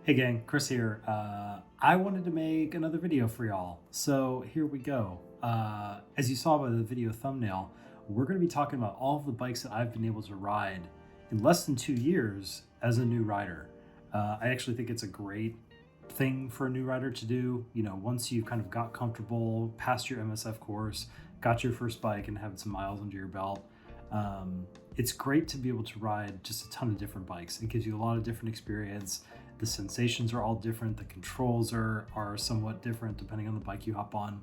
Hey gang, Chris here. I wanted to make another video for y'all, so here we go. As you saw by the video thumbnail, we're going to be talking about all of the bikes that I've been able to ride in less than 2 years as a new rider. I actually think it's a great thing for a new rider to do. You know, once you've kind of got comfortable, passed your MSF course, got your first bike and have some miles under your belt, it's great to be able to ride just a ton of different bikes. It gives you a lot of different experience. The sensations are all different. The controls are somewhat different depending on the bike you hop on.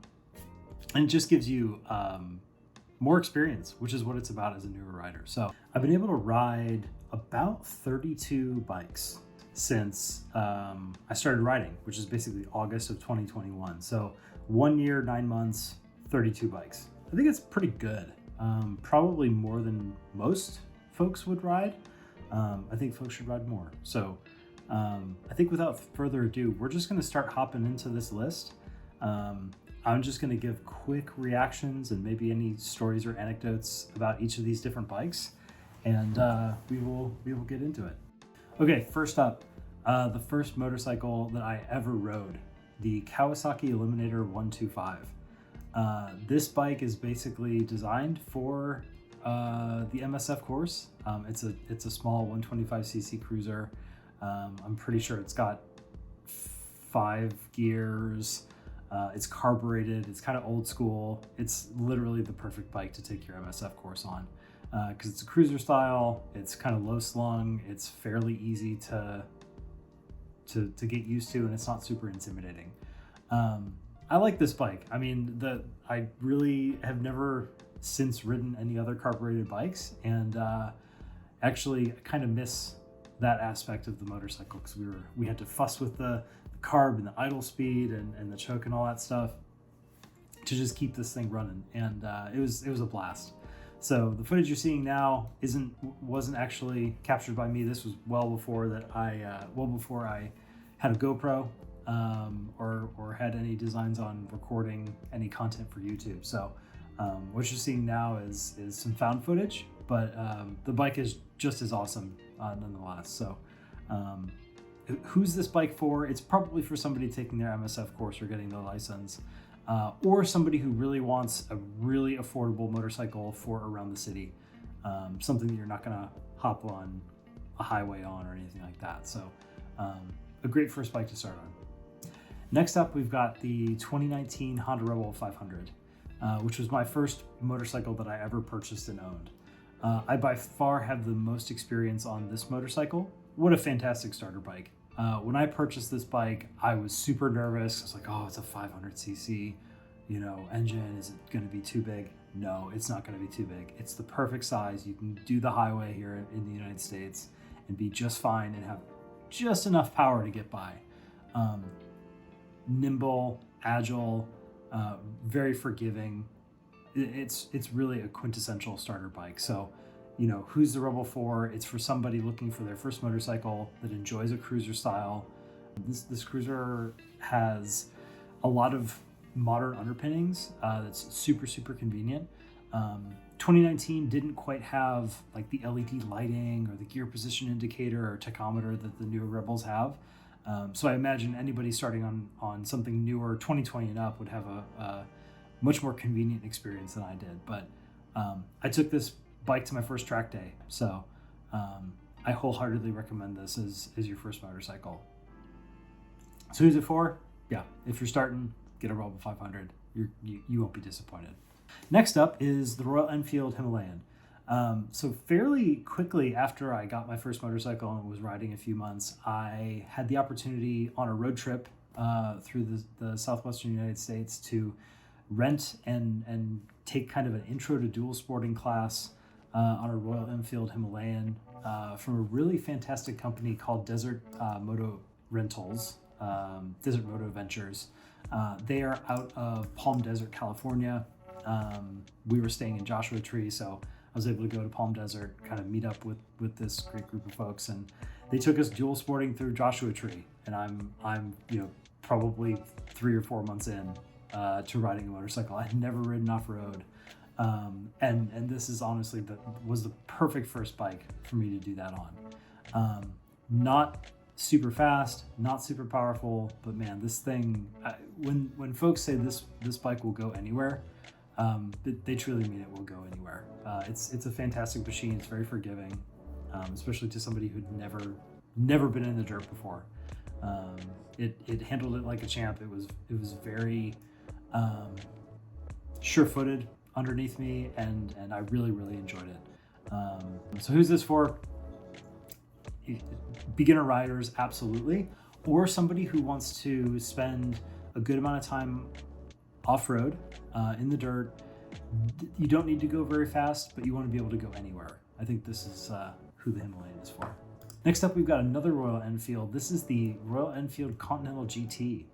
And it just gives you more experience, which is what it's about as a newer rider. So I've been able to ride about 32 bikes since I started riding, which is basically August of 2021. So 1 year, 9 months, 32 bikes. I think it's pretty good. Probably more than most folks would ride. I think folks should ride more. So I think without further ado, we're just going to start hopping into this list. I'm just going to give quick reactions and maybe any stories or anecdotes about each of these different bikes, and we will get into it. Okay, first up, the first motorcycle that I ever rode, the Kawasaki Eliminator 125. This bike is basically designed for the MSF course. It's a small 125cc cruiser. I'm pretty sure it's got 5 gears. It's carbureted. It's kind of old school. It's literally the perfect bike to take your MSF course on because it's a cruiser style. It's kind of low slung. It's fairly easy to get used to, and it's not super intimidating. I like this bike. I mean, I really have never since ridden any other carbureted bikes, and actually I kind of miss that aspect of the motorcycle because we had to fuss with the carb and the idle speed and the choke and all that stuff to just keep this thing running, and it was a blast. So the footage you're seeing now wasn't actually captured by me. This was well before I had a GoPro or had any designs on recording any content for YouTube. So what you're seeing now is some found footage, but the bike is just as awesome nonetheless. So who's this bike for? It's probably for somebody taking their MSF course or getting their license, or somebody who really wants a really affordable motorcycle for around the city, something that you're not gonna hop on a highway on or anything like that. So a great first bike to start on. Next up, we've got the 2019 Honda Rebel 500, which was my first motorcycle that I ever purchased and owned. I by far have the most experience on this motorcycle. What a fantastic starter bike. When I purchased this bike, I was super nervous. I was like, oh, it's a 500cc, engine. Is it going to be too big? No, it's not going to be too big. It's the perfect size. You can do the highway here in the United States and be just fine and have just enough power to get by. Nimble, agile, very forgiving. It's really a quintessential starter bike. So, who's the Rebel for? It's for somebody looking for their first motorcycle that enjoys a cruiser style. This cruiser has a lot of modern underpinnings. That's super, super convenient. 2019 didn't quite have like the LED lighting or the gear position indicator or tachometer that the newer Rebels have. So I imagine anybody starting on something newer, 2020 and up, would have a much more convenient experience than I did. But I took this bike to my first track day, so I wholeheartedly recommend this as your first motorcycle. So who's it for? Yeah, if you're starting, get a Rebel 500. You won't be disappointed. Next up is the Royal Enfield Himalayan. So fairly quickly after I got my first motorcycle and was riding a few months, I had the opportunity on a road trip through the southwestern United States to rent and take kind of an intro to dual sporting class on a Royal Enfield Himalayan from a really fantastic company called Desert Moto Rentals, Desert Moto Ventures. They are out of Palm Desert, California. We were staying in Joshua Tree, so I was able to go to Palm Desert, kind of meet up with this great group of folks, and they took us dual sporting through Joshua Tree. And I'm probably 3 or 4 months in to riding a motorcycle. I had never ridden off road, and this is honestly was the perfect first bike for me to do that on. Not super fast, not super powerful, but man, this thing, when folks say this bike will go anywhere, they truly mean it will go anywhere. It's a fantastic machine. It's very forgiving, especially to somebody who'd never been in the dirt before. It handled it like a champ. It was very sure-footed underneath me, and I really enjoyed it. So who's this for? Beginner riders, absolutely, or somebody who wants to spend a good amount of time off-road in the dirt. You don't need to go very fast, but you want to be able to go anywhere. I think this is who the Himalayan is for. Next up, we've got another Royal Enfield. This is the Royal Enfield Continental GT.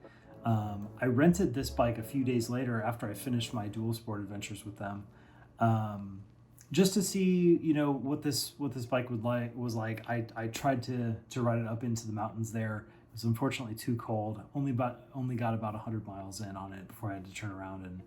I rented this bike a few days later after I finished my dual sport adventures with them, just to see, you know, what this bike was like. I tried to ride it up into the mountains there. It was unfortunately too cold. Only got about 100 miles in on it before I had to turn around and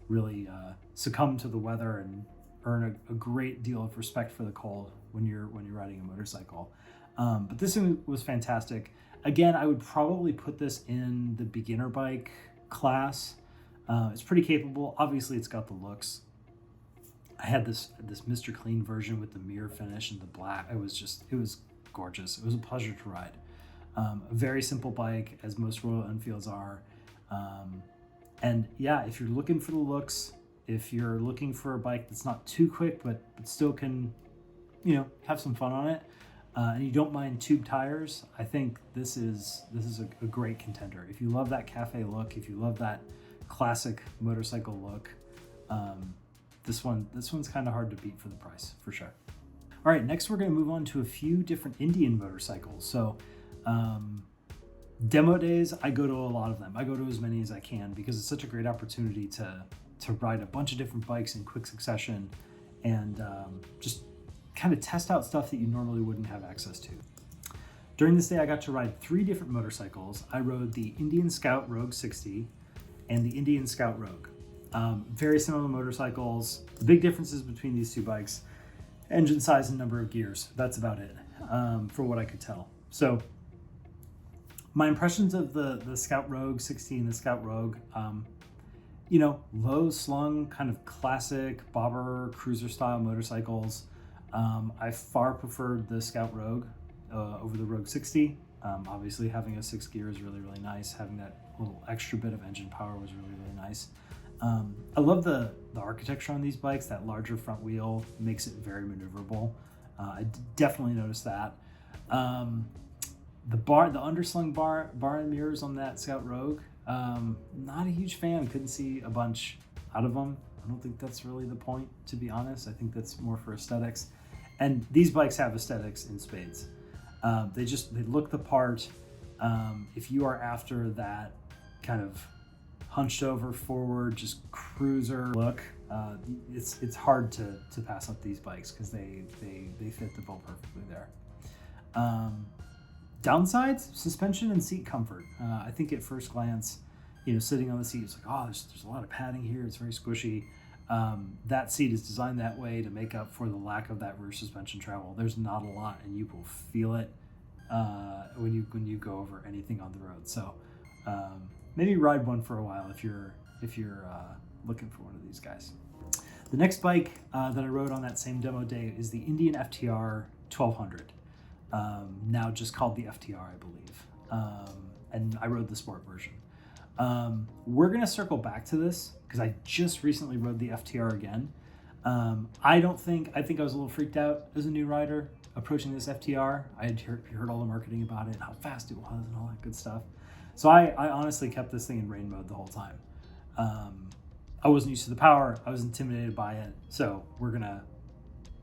really succumb to the weather and earn a great deal of respect for the cold when you're riding a motorcycle. But this one was fantastic. Again, I would probably put this in the beginner bike class. It's pretty capable. Obviously, it's got the looks. I had this Mr. Clean version with the mirror finish and the black. It was gorgeous. It was a pleasure to ride. A very simple bike, as most Royal Enfields are. And yeah, if you're looking for the looks, if you're looking for a bike that's not too quick, but still can, you know, have some fun on it, and you don't mind tube tires, I think this is a great contender. If you love that cafe look, if you love that classic motorcycle look, this one's kind of hard to beat for the price, for sure. All right, next we're going to move on to a few different Indian motorcycles. So demo days, I go to a lot of them. I go to as many as I can because it's such a great opportunity to ride a bunch of different bikes in quick succession and just kind of test out stuff that you normally wouldn't have access to. During this day, I got to ride 3 different motorcycles. I rode the Indian Scout Rogue 60 and the Indian Scout Rogue. Very similar motorcycles. The big differences between these two bikes: engine size and number of gears. That's about it, from what I could tell. So my impressions of the Scout Rogue 60 and the Scout Rogue, you know, low slung, kind of classic bobber cruiser style motorcycles. I far preferred the Scout Rogue over the Rogue 60. Obviously having a 6 gear is really nice. Having that little extra bit of engine power was really nice. I love the architecture on these bikes. That larger front wheel makes it very maneuverable. I definitely noticed that. The underslung bar and mirrors on that Scout Rogue, not a huge fan. Couldn't see a bunch out of them. I don't think that's really the point, to be honest. I think that's more for aesthetics. And these bikes have aesthetics in spades. They look the part. If you are after that kind of hunched over forward, just cruiser look, it's hard to pass up these bikes because they fit the bill perfectly there. Downsides: suspension and seat comfort. I think at first glance, you know, sitting on the seat, it's like, oh, there's a lot of padding here. It's very squishy. That seat is designed that way to make up for the lack of that rear suspension travel. There's not a lot, and you will feel it when you go over anything on the road. So maybe ride one for a while if you're looking for one of these guys. The next bike that I rode on that same demo day is the Indian FTR 1200. Now just called the FTR, I believe. And I rode the sport version. We're gonna circle back to this because I just recently rode the FTR again. I think I was a little freaked out as a new rider approaching this FTR. I had heard all the marketing about it, how fast it was and all that good stuff. So I honestly kept this thing in rain mode the whole time. I wasn't used to the power. I was intimidated by it. So we're gonna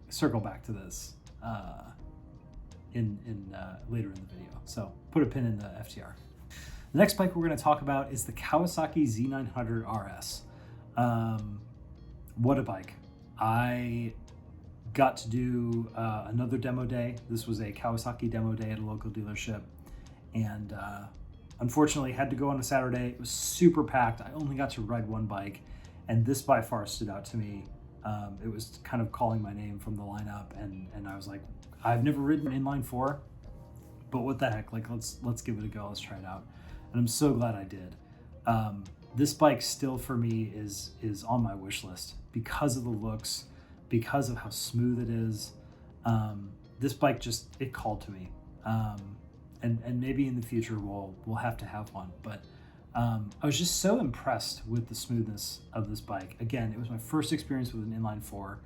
circle back to this later in the video. So put a pin in the FTR. The next bike we're going to talk about is the Kawasaki Z900RS. What a bike. I got to do another demo day. This was a Kawasaki demo day at a local dealership, and unfortunately had to go on a Saturday. It was super packed. I only got to ride one bike, and this by far stood out to me. It was kind of calling my name from the lineup, and I was like, I've never ridden inline 4, but what the heck, like let's give it a go, let's try it out. And I'm so glad I did. This bike still for me is on my wish list because of the looks, because of how smooth it is. This bike just, it called to me. And maybe in the future we'll have to have one, but I was just so impressed with the smoothness of this bike. Again, it was my first experience with an inline four.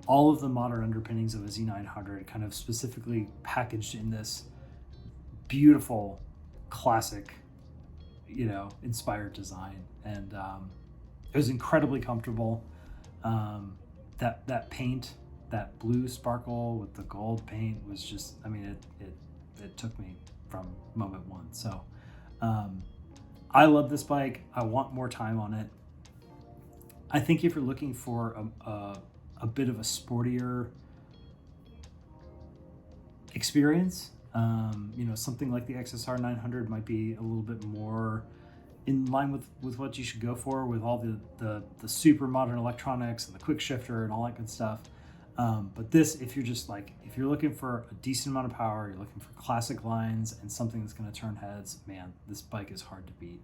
All of the modern underpinnings of a Z900 kind of specifically packaged in this beautiful, classic, you know, inspired design. And it was incredibly comfortable. That paint, that blue sparkle with the gold paint was just, I mean, it took me from moment one. So I love this bike. I want more time on it. I think if you're looking for a bit of a sportier experience, you know, something like the XSR 900 might be a little bit more in line with what you should go for, with all the super modern electronics and the quick shifter and all that good stuff. But this, if you're looking for a decent amount of power, you're looking for classic lines and something that's going to turn heads, man, this bike is hard to beat.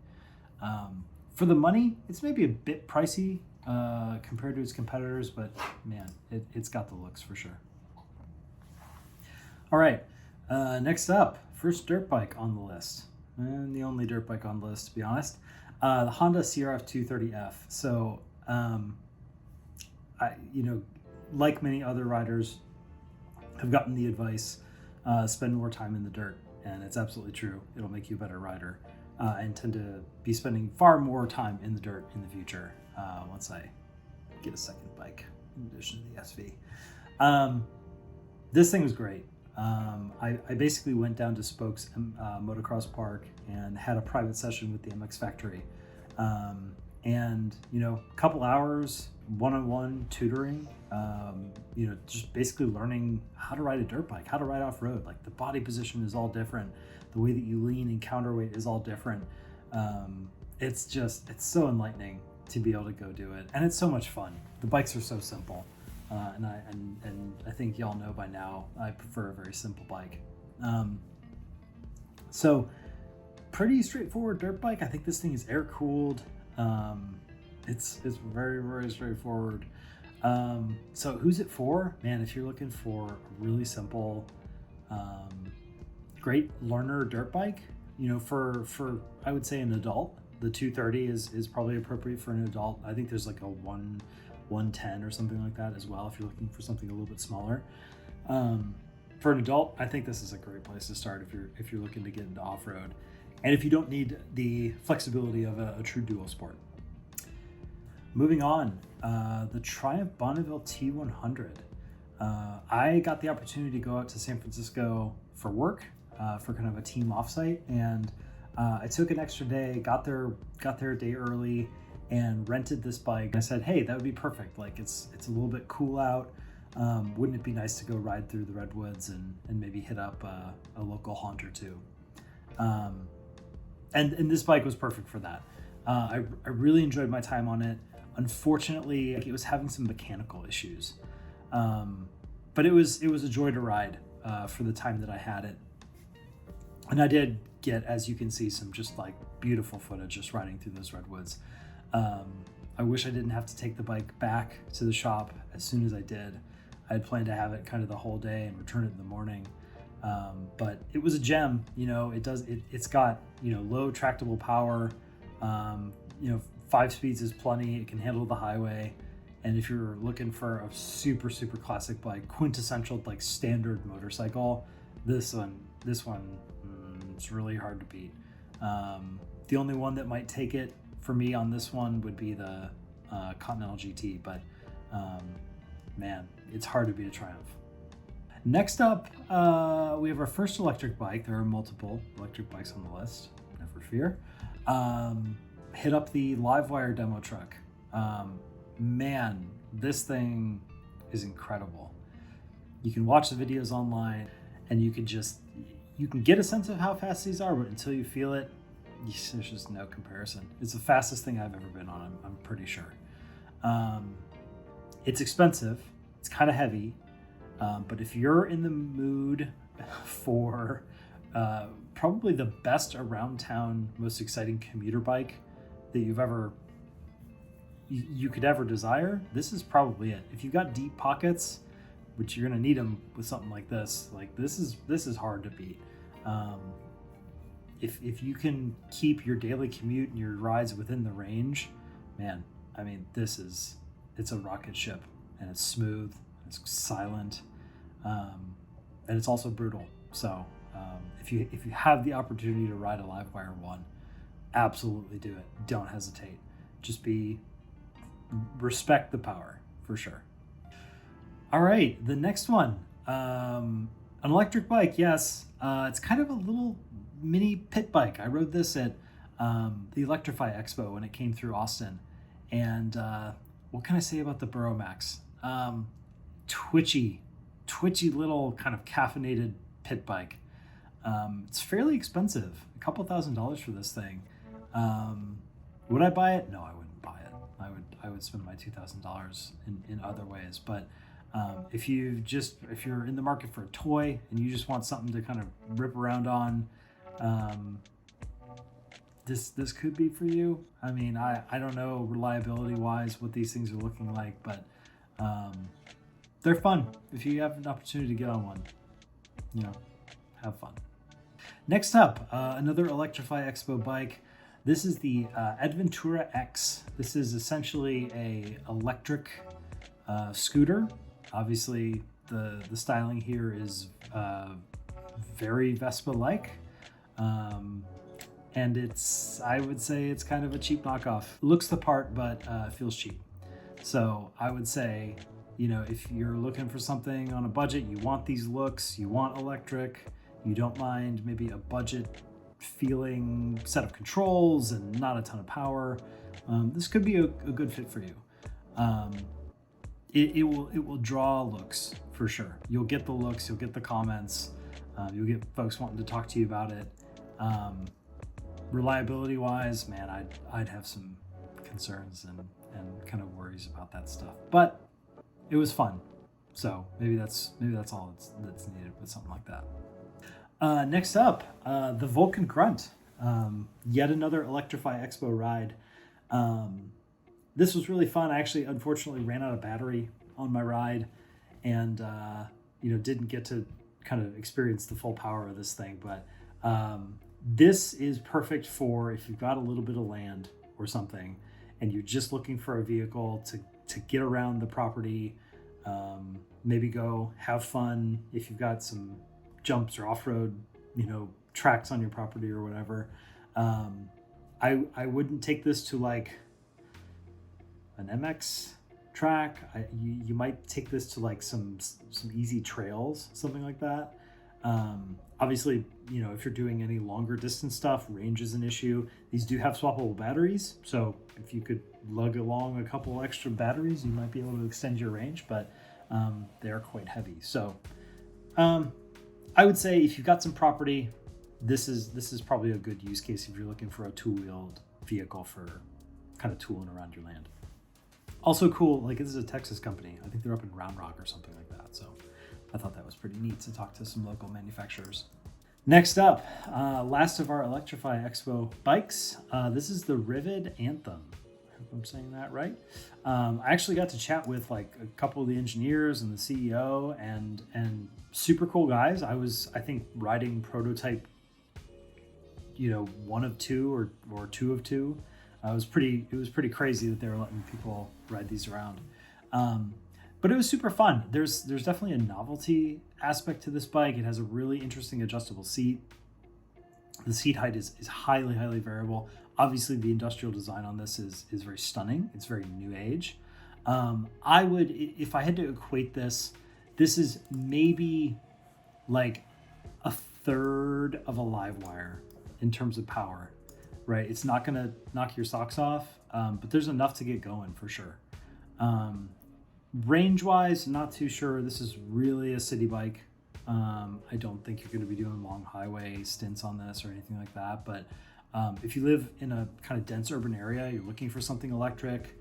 For the money, it's maybe a bit pricey compared to its competitors, but man, it's got the looks for sure. All right, next up, first dirt bike on the list, and the only dirt bike on the list, to be honest, the Honda CRF 230F. So, you know, like many other riders, have gotten the advice, spend more time in the dirt, and it's absolutely true. It'll make you a better rider. I intend to be spending far more time in the dirt in the future once I get a second bike in addition to the SV. This thing was great. I basically went down to Spokes Motocross Park and had a private session with the MX Factory. And, you know, a couple hours, one-on-one tutoring, you know, just basically learning how to ride a dirt bike, how to ride off-road. Like, the body position is all different. The way that you lean and counterweight is all different. It's so enlightening to be able to go do it. And it's so much fun. The bikes are so simple. And I think y'all know by now, I prefer a very simple bike. So pretty straightforward dirt bike. I think this thing is air cooled. It's very, very straightforward. So who's it for? Man, if you're looking for a really simple, great learner dirt bike, you know, for I would say an adult, the 230 is probably appropriate for an adult. I think there's like a 110 or something like that as well, if you're looking for something a little bit smaller. For an adult, I think this is a great place to start if you're looking to get into off-road, and if you don't need the flexibility of a true dual sport. Moving on, the Triumph Bonneville T100. I got the opportunity to go out to San Francisco for work, for kind of a team offsite, and I took an extra day, got there a day early, and rented this bike. I said, hey, that would be perfect. Like, it's a little bit cool out. Wouldn't it be nice to go ride through the redwoods and maybe hit up a local haunt or two? And this bike was perfect for that. I really enjoyed my time on it. Unfortunately, it was having some mechanical issues, but it was a joy to ride for the time that I had it. And I did get, as you can see, some just like beautiful footage just riding through those redwoods. I wish I didn't have to take the bike back to the shop as soon as I did. I had planned to have it kind of the whole day and return it in the morning. But it was a gem, you know. It's got, you know, low tractable power. You know, 5 speeds is plenty. It can handle the highway. And if you're looking for a super classic bike, quintessential like standard motorcycle, this one, it's really hard to beat. The only one that might take it for me on this one would be the Continental GT, but man, it's hard to beat a Triumph. Next up, we have our first electric bike. There are multiple electric bikes on the list, never fear. Hit up the Livewire demo truck. Man, this thing is incredible. You can watch the videos online and you can get a sense of how fast these are, but until you feel it, there's just no comparison. It's the fastest thing I've ever been on, I'm pretty sure. It's expensive, it's kind of heavy, but if you're in the mood for probably the best around town, most exciting commuter bike that you could ever desire. This is probably it. If you've got deep pockets, which you're gonna need them with something like this is hard to beat. If you can keep your daily commute and your rides within the range, man, I mean, it's a rocket ship, and it's smooth, it's silent, and it's also brutal. So if you have the opportunity to ride a Livewire One, absolutely do it. Don't hesitate. Just respect the power, for sure. All right, the next one, an electric bike. Yes, it's kind of a little mini pit bike. I rode this at the Electrify Expo when it came through Austin. And what can I say about the Burromax? Twitchy little kind of caffeinated pit bike. It's fairly expensive, a couple $1,000s for this thing. Would I buy it? No, I wouldn't buy it. I would spend my $2,000 in other ways. But if you're in the market for a toy and you just want something to kind of rip around on, this could be for you. I mean, I don't know reliability wise what these things are looking like, but they're fun. If you have an opportunity to get on one, have fun. Next up, another Electrify Expo bike. This is the Adventura-X. This is essentially a electric scooter. Obviously, the styling here is very Vespa-like. And I would say it's kind of a cheap knockoff. Looks the part, but feels cheap. So I would say, if you're looking for something on a budget, you want these looks, you want electric, you don't mind maybe a budget feeling set of controls and not a ton of power, this could be a good fit for you. It will draw looks for sure. You'll get the looks, you'll get the comments, you'll get folks wanting to talk to you about it. Reliability wise, man, I'd have some concerns and kind of worries about that stuff, but it was fun. So maybe that's all that's needed with something like that. Next up, the Volcon Grunt, yet another Electrify Expo ride. This was really fun. I actually, unfortunately, ran out of battery on my ride, and didn't get to kind of experience the full power of this thing. But this is perfect for if you've got a little bit of land or something, and you're just looking for a vehicle to get around the property. Maybe go have fun if you've got some jumps or off-road, tracks on your property or whatever. I wouldn't take this to like an MX track. You might take this to like some easy trails, something like that. Obviously, if you're doing any longer distance stuff, range is an issue. These do have swappable batteries, so if you could lug along a couple extra batteries, you might be able to extend your range, but they are quite heavy. So I would say if you've got some property, this is probably a good use case if you're looking for a two-wheeled vehicle for kind of tooling around your land. Also cool, like this is a Texas company. I think they're up in Round Rock or something like that. So I thought that was pretty neat to talk to some local manufacturers. Next up, last of our Electrify Expo bikes. This is the Ryvid Anthem. I hope I'm saying that right. I actually got to chat with like a couple of the engineers and the CEO and super cool guys. I think riding prototype, 1 of 2 or 2 of 2. It was pretty crazy that they were letting people ride these around. But it was super fun. There's definitely a novelty aspect to this bike. It has a really interesting adjustable seat. The seat height is highly, highly variable. Obviously, the industrial design on this is very stunning. It's very new age. I would, if I had to equate this is maybe like a third of a Livewire in terms of power, right? It's not going to knock your socks off, but there's enough to get going for sure. Range-wise, not too sure. This is really a city bike. I don't think you're going to be doing long highway stints on this or anything like that. But if you live in a kind of dense urban area, you're looking for something electric,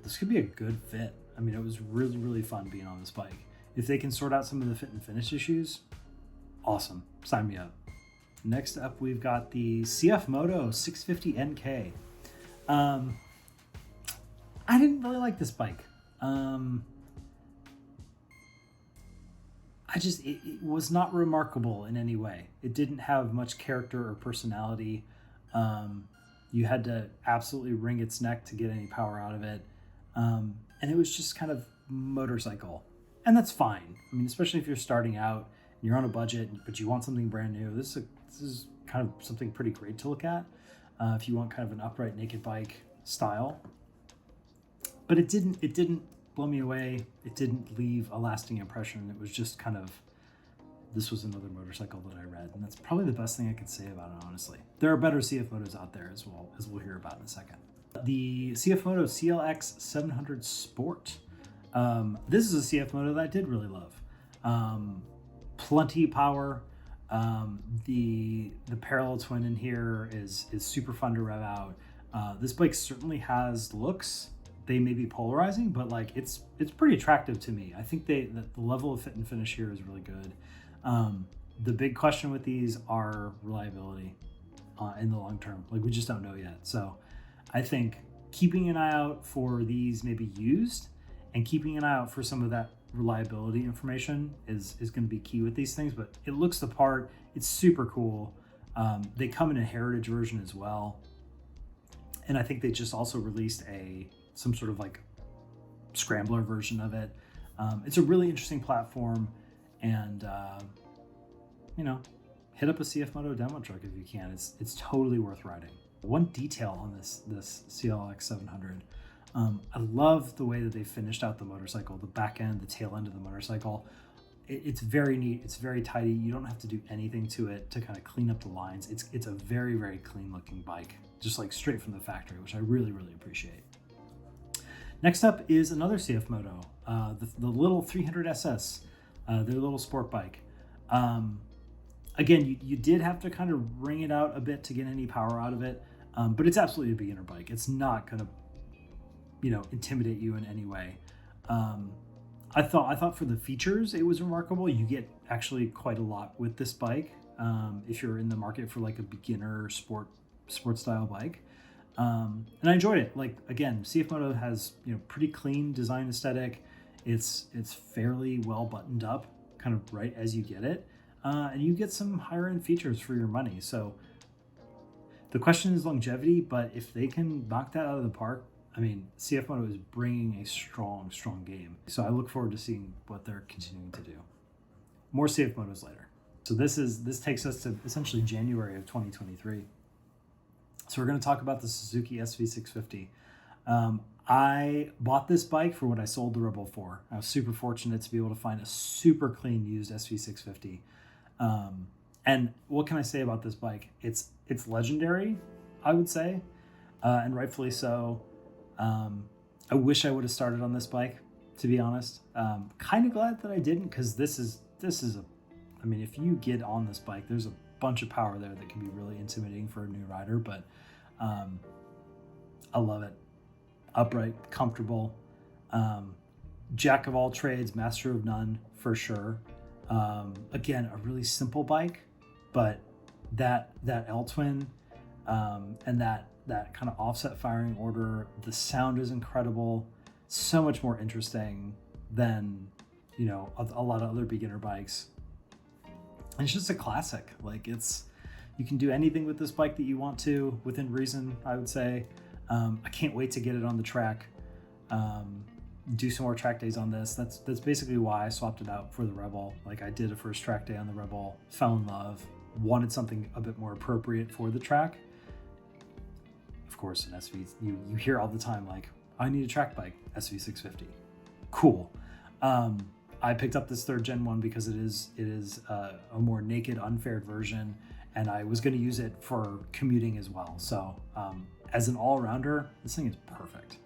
this could be a good fit. I mean, it was really, really fun being on this bike. If they can sort out some of the fit and finish issues, Awesome, sign me up. Next up, we've got the CFMoto 650 NK. I didn't really like this bike. It was not remarkable in any way. It didn't have much character or personality. You had to absolutely wring its neck to get any power out of it. And it was just kind of motorcycle. And that's fine. I mean, especially if you're starting out and you're on a budget, but you want something brand new. This is kind of something pretty great to look at if you want kind of an upright naked bike style. But it didn't blow me away. It didn't leave a lasting impression. It was just kind of, this was another motorcycle that I read, and that's probably the best thing I can say about it, honestly. There are better CFMotos out there as well, as we'll hear about in a second. The CFMoto CLX 700 Sport. This is a CFMoto that I did really love. Plenty of power. The parallel twin in here is super fun to rev out. This bike certainly has looks. They may be polarizing, but like it's pretty attractive to me. I think the level of fit and finish here is really good. The big question with these are reliability in the long term. Like, we just don't know yet. So I think keeping an eye out for these maybe used and keeping an eye out for some of that reliability information is going to be key with these things. But it looks the part. It's super cool. They come in a heritage version as well. And I think they just also released some sort of like scrambler version of it. It's a really interesting platform, and hit up a CFMoto demo truck if you can. It's totally worth riding. One detail on this CLX 700, I love the way that they finished out the motorcycle, the back end, the tail end of the motorcycle. It's very neat. It's very tidy. You don't have to do anything to it to kind of clean up the lines. It's a very, very clean looking bike, just like straight from the factory, which I really, really appreciate. Next up is another CFMoto, the little 300 SS, their little sport bike. Again, you did have to kind of wring it out a bit to get any power out of it, but it's absolutely a beginner bike. It's not going to, intimidate you in any way. I thought for the features, it was remarkable. You get actually quite a lot with this bike if you're in the market for like a beginner sport style bike. And I enjoyed it. Like, again, CFMoto has, pretty clean design aesthetic. It's fairly well buttoned up, kind of right as you get it. And you get some higher end features for your money. So the question is longevity, but if they can knock that out of the park, I mean, CFMoto is bringing a strong game. So I look forward to seeing what they're continuing to do. More CFMotos later. So this takes us to essentially January of 2023. So we're going to talk about the Suzuki SV650. I bought this bike for what I sold the Rebel for. I was super fortunate to be able to find a super clean used SV650. And what can I say about this bike? It's legendary, I would say, and rightfully so. I wish I would have started on this bike, to be honest. Kind of glad that I didn't, because this is if you get on this bike, there's a bunch of power there that can be really intimidating for a new rider, but I love it. Upright, comfortable, jack of all trades, master of none, for sure. Again, a really simple bike, but that L-twin and that kind of offset firing order, the sound is incredible, so much more interesting than a lot of other beginner bikes. And it's just a classic. Like, you can do anything with this bike that you want to, within reason, I would say. I can't wait to get it on the track, do some more track days on this. That's basically why I swapped it out for the Rebel. Like, I did a first track day on the Rebel, fell in love, wanted something a bit more appropriate for the track. Of course, an SV, you hear all the time, like, I need a track bike, SV650. Cool. I picked up this 3rd gen one because it is a more naked, unfaired version, and I was going to use it for commuting as well. So as an all-rounder, this thing is perfect.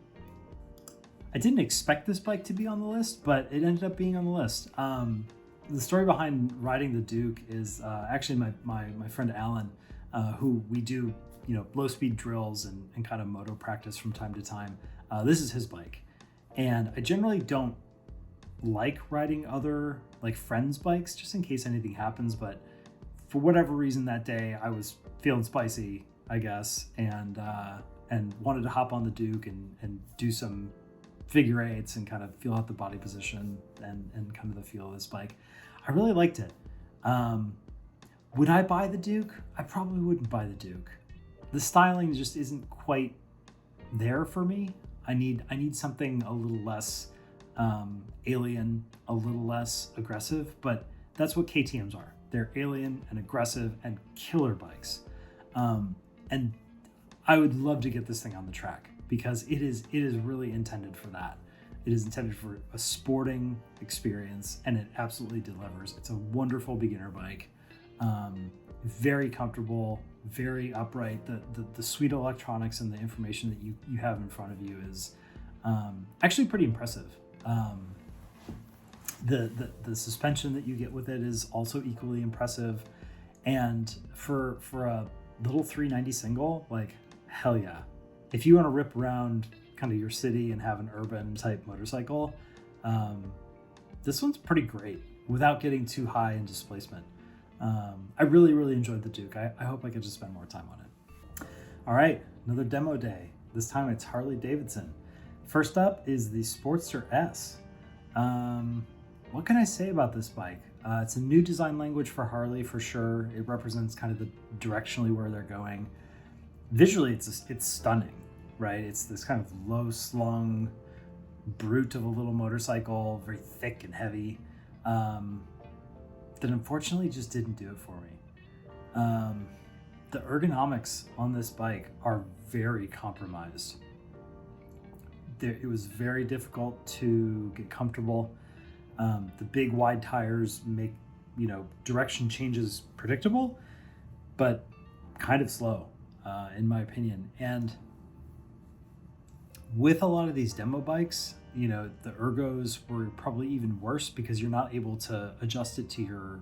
I didn't expect this bike to be on the list, but it ended up being on the list. The story behind riding the Duke is actually my friend Alan, who we do low-speed drills and kind of moto practice from time to time. This is his bike, and I generally don't like riding other like friends' bikes just in case anything happens, but for whatever reason that day I was feeling spicy, I guess, and wanted to hop on the Duke and do some figure eights and kind of feel out the body position and kind of the feel of this bike. I really liked it. Would I buy the Duke? I probably wouldn't buy the Duke. The styling just isn't quite there for me. I need something a little less alien, a little less aggressive, but that's what KTMs are. They're alien and aggressive and killer bikes. And I would love to get this thing on the track because it is really intended for that. It is intended for a sporting experience, and it absolutely delivers. It's a wonderful beginner bike. Very comfortable, very upright. The suite of electronics and the information that you have in front of you is actually pretty impressive. The suspension that you get with it is also equally impressive. And for a little 390 single, like, hell yeah. If you want to rip around kind of your city and have an urban type motorcycle, this one's pretty great without getting too high in displacement. I really enjoyed the Duke. I hope I get to spend more time on it. All right, another demo day. This time it's Harley Davidson. First up is the Sportster S. What can I say about this bike? It's a new design language for Harley for sure. It represents kind of the directionally where they're going. Visually, it's stunning, right? It's this kind of low slung brute of a little motorcycle, very thick and heavy. That unfortunately just didn't do it for me. The ergonomics on this bike are very compromised. It was very difficult to get comfortable. The big wide tires make, direction changes predictable, but kind of slow, in my opinion. And with a lot of these demo bikes, the ergos were probably even worse because you're not able to adjust it to your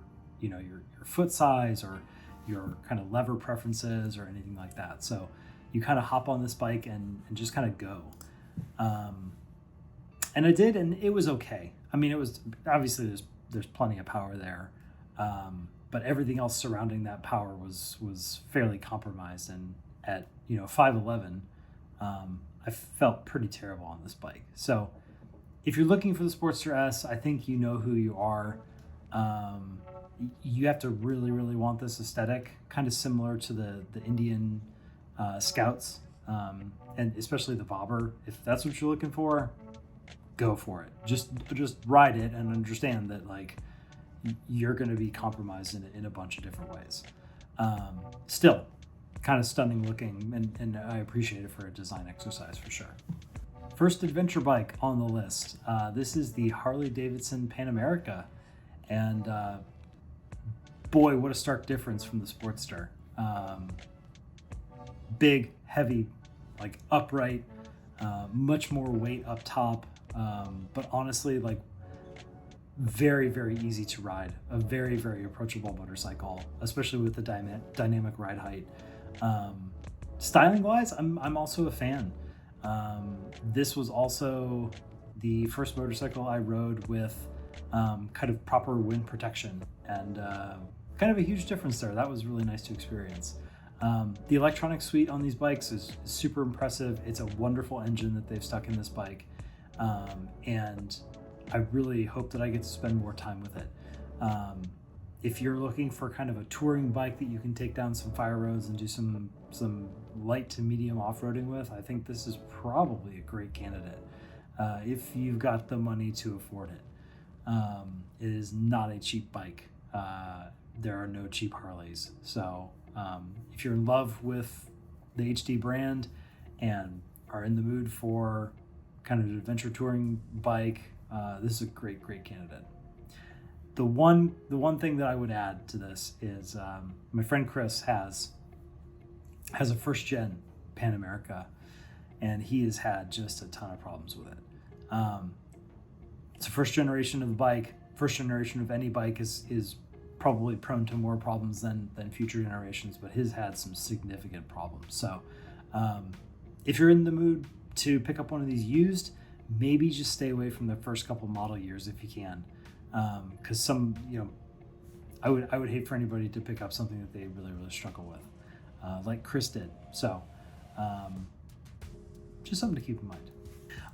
foot size or your kind of lever preferences or anything like that. So you kind of hop on this bike and just kind of go. And I did, and it was okay. I mean, it was obviously there's plenty of power there, but everything else surrounding that power was fairly compromised. And at 5'11", I felt pretty terrible on this bike. So if you're looking for the Sportster S, I think you know who you are. You have to really want this aesthetic, kind of similar to the Indian Scouts, and especially the Bobber. If that's what you're looking for, go for it. Just ride it and understand that you're going to be compromised in a bunch of different ways. Still, kind of stunning looking, and I appreciate it for a design exercise for sure. First adventure bike on the list. This is the Harley Davidson Pan America, and boy, what a stark difference from the Sportster. Big, heavy, upright, much more weight up top, but honestly, very easy to ride. A very approachable motorcycle, especially with the dynamic ride height. Styling wise, I'm also a fan. This was also the first motorcycle I rode with kind of proper wind protection, and kind of a huge difference there. That was really nice to experience. The electronic suite on these bikes is super impressive. It's a wonderful engine that they've stuck in this bike, and I really hope that I get to spend more time with it. If you're looking for kind of a touring bike that you can take down some fire roads and do some light to medium off-roading with, I think this is probably a great candidate if you've got the money to afford it. It is not a cheap bike. There are no cheap Harleys. So if you're in love with the HD brand and are in the mood for kind of an adventure touring bike, this is a great candidate. The one thing that I would add to this is my friend Chris has a first gen Pan America, and he has had just a ton of problems with it. It's a first generation of the bike. First generation of any bike is probably prone to more problems than future generations, but his had some significant problems. So if you're in the mood to pick up one of these used, maybe just stay away from the first couple model years if you can, because some, I would hate for anybody to pick up something that they really struggle with, like Chris did. So just something to keep in mind.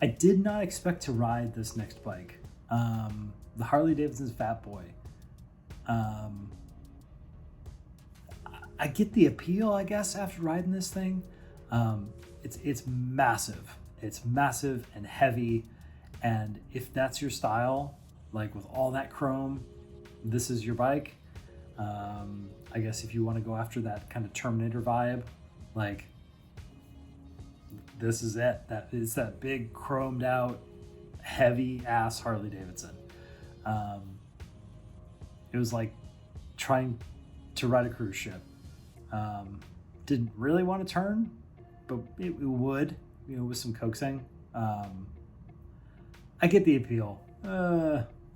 I did not expect to ride this next bike, the Harley Davidson Fat Boy. I get the appeal, I guess, after riding this thing. It's massive. It's massive and heavy, and if that's your style, like with all that chrome, this is your bike. I guess if you want to go after that kind of Terminator vibe, like this is it. That is that big chromed out, heavy ass Harley Davidson. It was like trying to ride a cruise ship. Didn't really want to turn, but it would, with some coaxing. I get the appeal.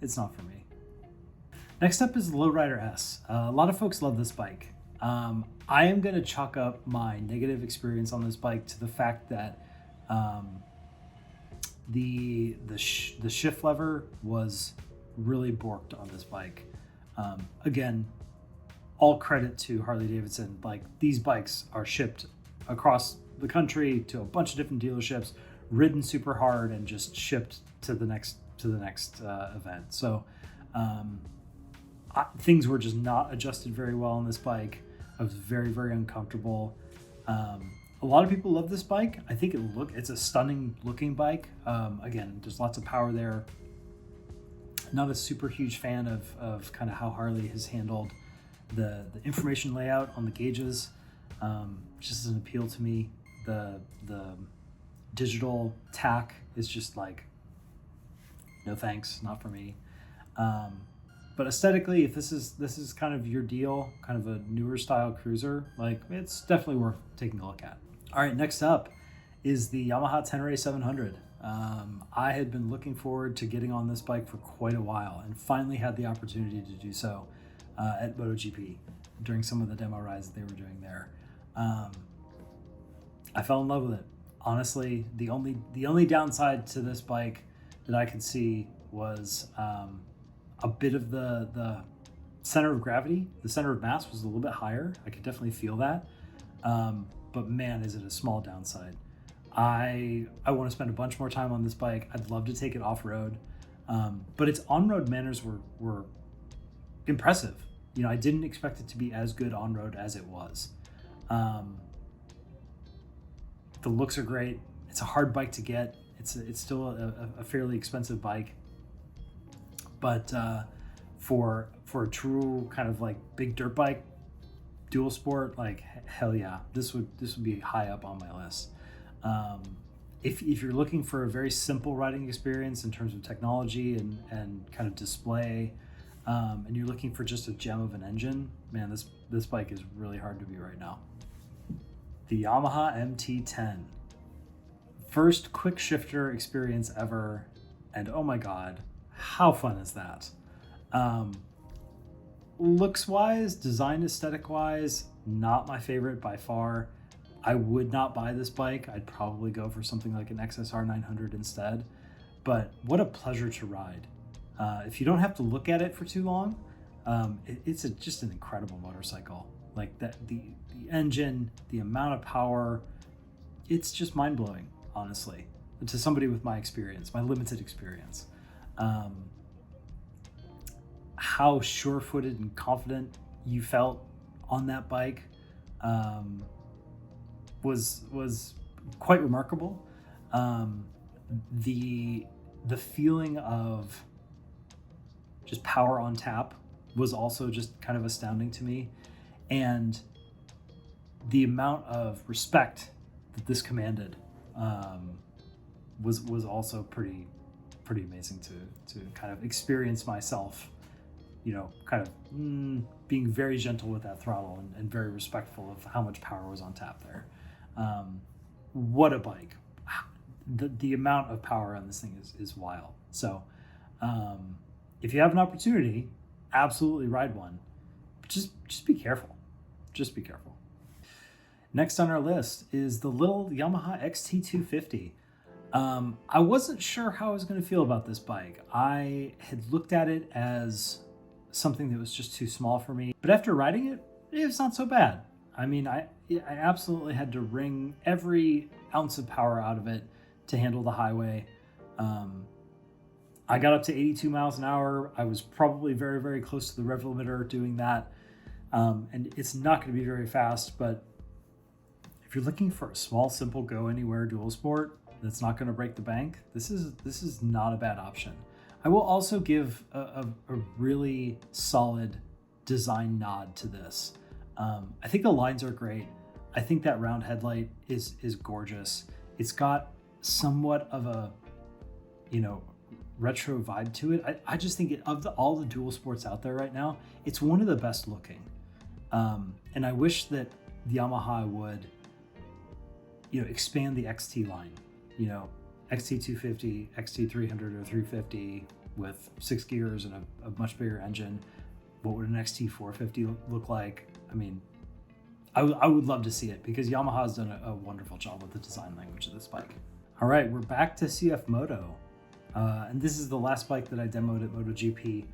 It's not for me. Next up is the Lowrider S. A lot of folks love this bike. I am going to chalk up my negative experience on this bike to the fact that the shift lever was really borked on this bike. Again, all credit to Harley Davidson. Like, these bikes are shipped across the country to a bunch of different dealerships, ridden super hard, and just shipped to the next event. So things were just not adjusted very well on this bike. I was very uncomfortable. A lot of people love this bike. I think it's a stunning looking bike. Again, there's lots of power there. Not a super huge fan of kind of how Harley has handled the information layout on the gauges. Just doesn't appeal to me. The digital tack is just like, no thanks, not for me. But aesthetically, if this is kind of your deal, kind of a newer style cruiser, like, it's definitely worth taking a look at. All right, next up is the Yamaha Tenere 700. I had been looking forward to getting on this bike for quite a while, and finally had the opportunity to do so at MotoGP during some of the demo rides that they were doing there. I fell in love with it. Honestly, the only downside to this bike that I could see was a bit of the center of gravity. The center of mass was a little bit higher. I could definitely feel that. But man, is it a small downside. I want to spend a bunch more time on this bike. I'd love to take it off-road. But its on-road manners were impressive. I didn't expect it to be as good on-road as it was. The looks are great. It's a hard bike to get. It's still a fairly expensive bike. But for a true kind of like big dirt bike, dual sport, like, hell yeah, this would be high up on my list. If you're looking for a very simple riding experience in terms of technology and kind of display, and you're looking for just a gem of an engine, man, this bike is really hard to beat right now. The Yamaha MT-10. First quick shifter experience ever, and oh my god, how fun is that? Looks wise, design aesthetic wise, not my favorite by far. I would not buy this bike. I'd probably go for something like an XSR 900 instead. But what a pleasure to ride. If you don't have to look at it for too long, it's just an incredible motorcycle. Like that, the engine, the amount of power, it's just mind-blowing, honestly, to somebody with my experience, my limited experience. How sure-footed and confident you felt on that bike was quite remarkable. The feeling of just power on tap was also just kind of astounding to me, and the amount of respect that this commanded was also pretty amazing to kind of experience myself, kind of being very gentle with that throttle and very respectful of how much power was on tap there. What a bike. The amount of power on this thing is wild. So if you have an opportunity, absolutely ride one. But just be careful. Just be careful. Next on our list is the little Yamaha XT250. I wasn't sure how I was going to feel about this bike. I had looked at it as something that was just too small for me, but after riding it, it's not so bad. I mean, I absolutely had to wring every ounce of power out of it to handle the highway. I got up to 82 miles an hour. I was probably very, very close to the rev limiter doing that. And it's not going to be very fast, but if you're looking for a small, simple, go anywhere dual sport that's not going to break the bank, this is not a bad option. I will also give a really solid design nod to this. I think the lines are great. I think that round headlight is gorgeous. It's got somewhat of a, retro vibe to it. I just think of all the dual sports out there right now, it's one of the best looking. And I wish that Yamaha would, expand the XT line, XT250, XT300 or 350 with 6 gears and a much bigger engine. What would an XT450 look like? I mean, I would love to see it because Yamaha has done a wonderful job with the design language of this bike. All right, we're back to CFMoto. And this is the last bike that I demoed at MotoGP.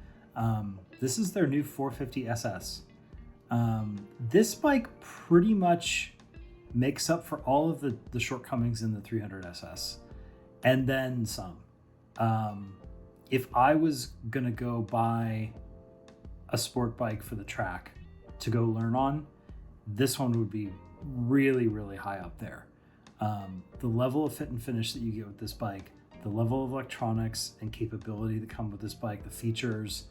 This is their new 450 SS. This bike pretty much makes up for all of the shortcomings in the 300 SS, and then some. If I was gonna go buy a sport bike for the track to go learn on, this one would be really, really high up there. The level of fit and finish that you get with this bike, the level of electronics and capability that come with this bike, the features,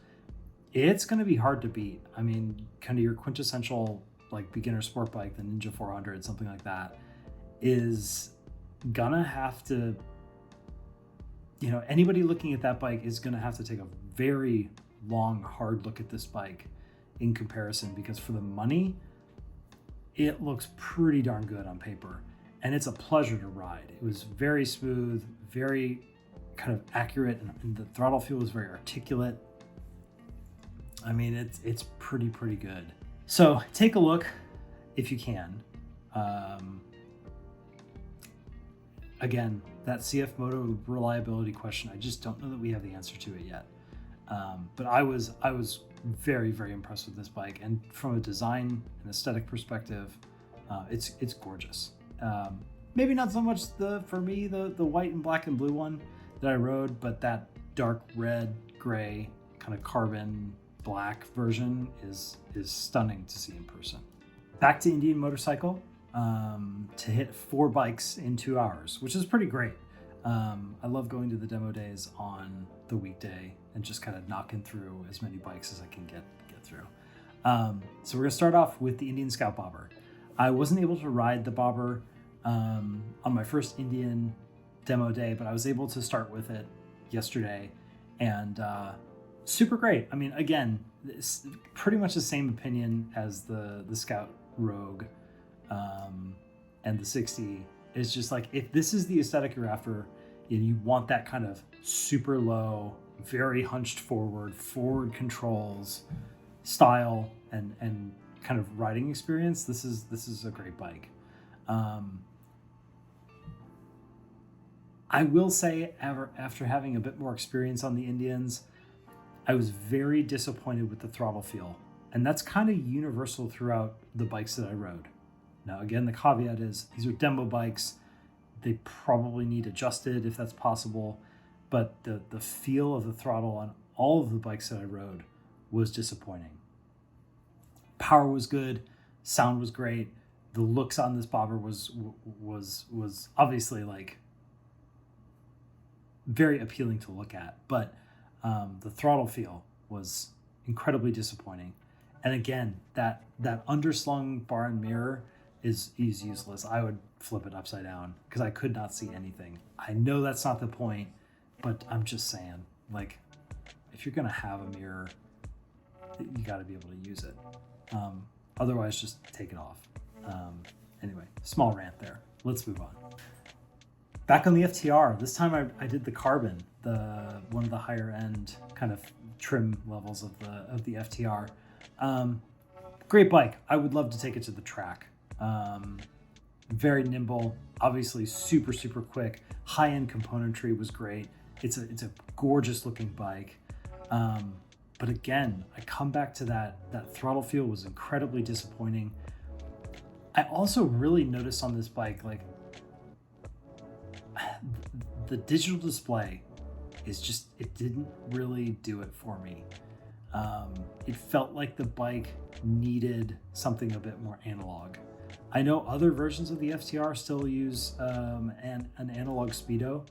it's going to be hard to beat. I mean, kind of your quintessential like beginner sport bike, the Ninja 400, something like that, is gonna have to, anybody looking at that bike is gonna have to take a very long, hard look at this bike in comparison, because for the money, it looks pretty darn good on paper. And it's a pleasure to ride. It was very smooth, very kind of accurate, and the throttle feel was very articulate. I mean, it's pretty good. So take a look if you can. Again, that CFMoto reliability question, I just don't know that we have the answer to it yet. But I was very, very impressed with this bike, and from a design and aesthetic perspective, it's gorgeous. Maybe not so much for me the white and black and blue one that I rode, but that dark red, gray, kind of carbon black version is stunning to see in person. Back to Indian Motorcycle, to hit 4 bikes in 2 hours, which is pretty great. I love going to the demo days on the weekday and just kind of knocking through as many bikes as I can get through. So we're gonna start off with the Indian Scout Bobber. I wasn't able to ride the Bobber on my first Indian demo day, but I was able to start with it yesterday, and super great. I mean, again, it's pretty much the same opinion as the Scout Rogue and the 60. It's just like, if this is the aesthetic you're after, and you want that kind of super low, very hunched forward controls style and kind of riding experience, this is a great bike. I will say, after having a bit more experience on the Indians, I was very disappointed with the throttle feel. And that's kind of universal throughout the bikes that I rode. Now, again, the caveat is these are demo bikes. They probably need adjusted if that's possible. But the feel of the throttle on all of the bikes that I rode was disappointing. Power was good. Sound was great. The looks on this bobber was obviously like very appealing to look at, but the throttle feel was incredibly disappointing. And again, that underslung bar and mirror is useless. I would flip it upside down because I could not see anything. I know that's not the point, but I'm just saying, like, if you're gonna have a mirror, you got to be able to use it. Otherwise, just take it off. Anyway, small rant there. Let's move on. Back on the FTR. This time I did the Carbon, one of the higher end kind of trim levels of the FTR. Great bike. I would love to take it to the track. Very nimble, Obviously super, super quick. High-end componentry was great. It's a gorgeous looking bike. But again, I come back to that throttle feel was incredibly disappointing. I also really noticed on this bike, like the digital display is just, it didn't really do it for me. It felt like the bike needed something a bit more analog. I know other versions of the FTR still use an analog speedo.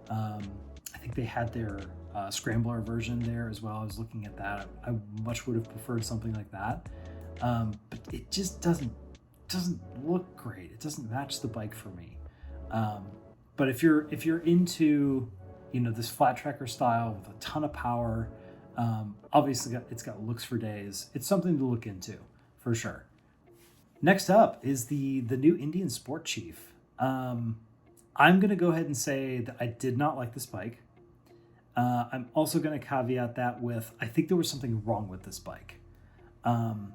I think they had their scrambler version there as well. I was looking at that. I much would have preferred something like that, but it just doesn't look great. It doesn't match the bike for me. But if you're into, you know, this flat tracker style with a ton of power, obviously it's got looks for days. It's something to look into for sure. Next up is the new Indian Sport Chief. I'm going to go ahead and say that I did not like this bike. I'm also going to caveat that with, I think there was something wrong with this bike. And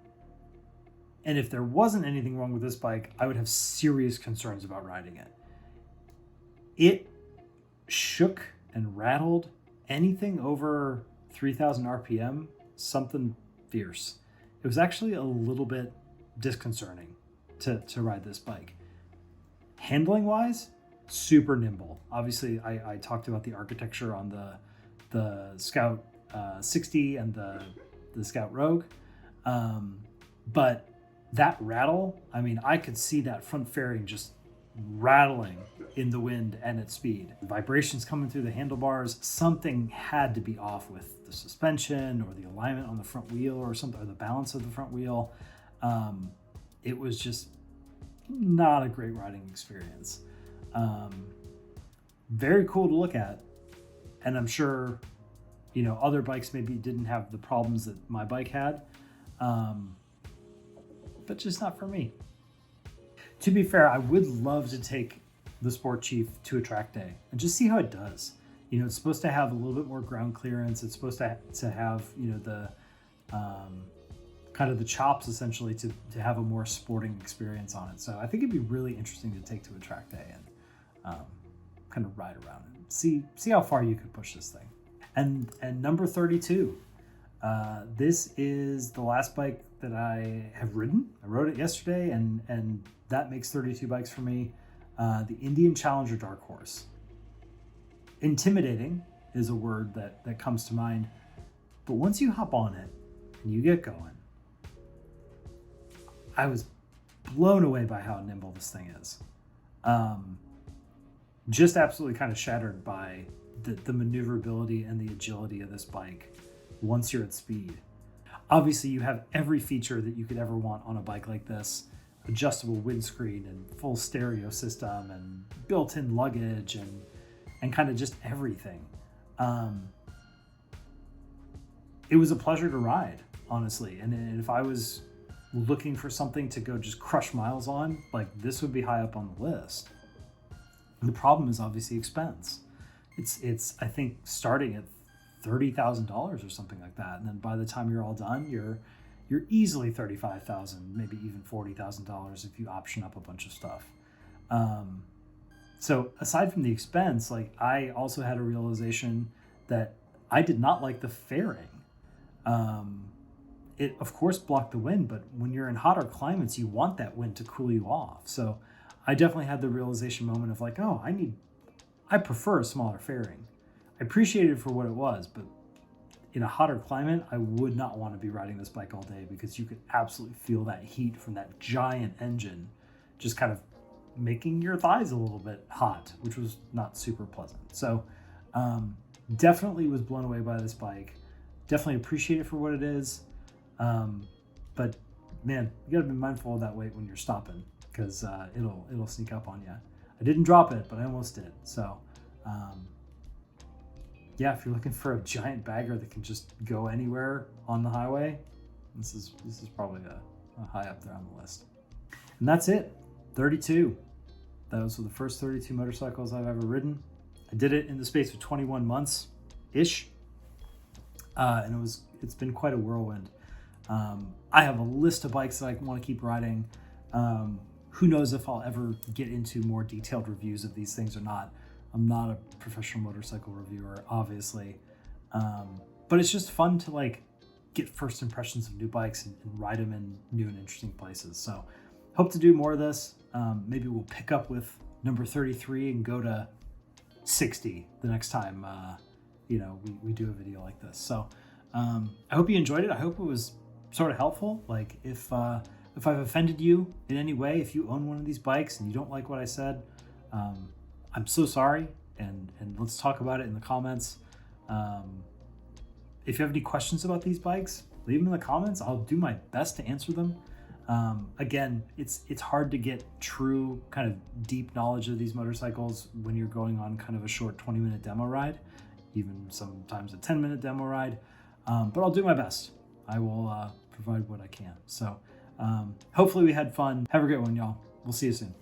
if there wasn't anything wrong with this bike, I would have serious concerns about riding it. It shook and rattled anything over 3,000 RPM, something fierce. It was actually a little bit disconcerting to ride this bike. Handling wise, super nimble. Obviously, I talked about the architecture on the Scout 60 and the Scout Rogue, but that rattle, I mean, I could see that front fairing just rattling in the wind and at speed. Vibrations coming through the handlebars. Something had to be off with the suspension or the alignment on the front wheel or something, or the balance of the front wheel. It was just not a great riding experience. Very cool to look at, and I'm sure, you know, other bikes maybe didn't have the problems that my bike had, but just not for me. To be fair, I would love to take the Sport Chief to a track day and just see how it does. You know, it's supposed to have a little bit more ground clearance. It's supposed to have, you know, the kind of the chops essentially to have a more sporting experience on it. So I think it'd be really interesting to take to a track day and kind of ride around and see how far you could push this thing. And number 32, this is the last bike that I have ridden. I rode it yesterday, and that makes 32 bikes for me. The Indian Challenger Dark Horse. Intimidating is a word that comes to mind, but once you hop on it and you get going, I was blown away by how nimble this thing is. Just absolutely kind of shattered by the maneuverability and the agility of this bike once you're at speed. Obviously, you have every feature that you could ever want on a bike like this. Adjustable windscreen and full stereo system and built-in luggage and kind of just everything. It was a pleasure to ride, honestly. And if I was looking for something to go just crush miles on, like, this would be high up on the list. And the problem is obviously expense. It's I think starting at $30,000 or something like that, and then by the time you're all done, you're easily $35,000, maybe even $40,000 if you option up a bunch of stuff. So aside from the expense, like, I also had a realization that I did not like the fairing. It of course blocked the wind, but when you're in hotter climates, you want that wind to cool you off. So I definitely had the realization moment of like, oh, I prefer a smaller fairing. I appreciate it for what it was, but in a hotter climate, I would not want to be riding this bike all day, because you could absolutely feel that heat from that giant engine just kind of making your thighs a little bit hot, which was not super pleasant. So definitely was blown away by this bike. Definitely appreciate it for what it is. But man, you gotta be mindful of that weight when you're stopping, because it'll sneak up on you. I didn't drop it, but I almost did. So yeah, if you're looking for a giant bagger that can just go anywhere on the highway, this is probably a high up there on the list. And that's it, 32. Those were the first 32 motorcycles I've ever ridden. I did it in the space of 21 months ish, and it's been quite a whirlwind. I have a list of bikes that I want to keep riding. who knows if I'll ever get into more detailed reviews of these things or not. I'm not a professional motorcycle reviewer, obviously. But it's just fun to like get first impressions of new bikes and ride them in new and interesting places. So hope to do more of this. Maybe we'll pick up with number 33 and go to 60 the next time, we do a video like this. So I hope you enjoyed it. I hope it was sort of helpful. Like if I've offended you in any way, if you own one of these bikes and you don't like what I said, I'm so sorry. And let's talk about it in the comments. If you have any questions about these bikes, leave them in the comments. I'll do my best to answer them. Again, it's hard to get true kind of deep knowledge of these motorcycles when you're going on kind of a short 20-minute demo ride, even sometimes a 10-minute demo ride. But I'll do my best. I will provide what I can. So hopefully we had fun. Have a great one, y'all. We'll see you soon.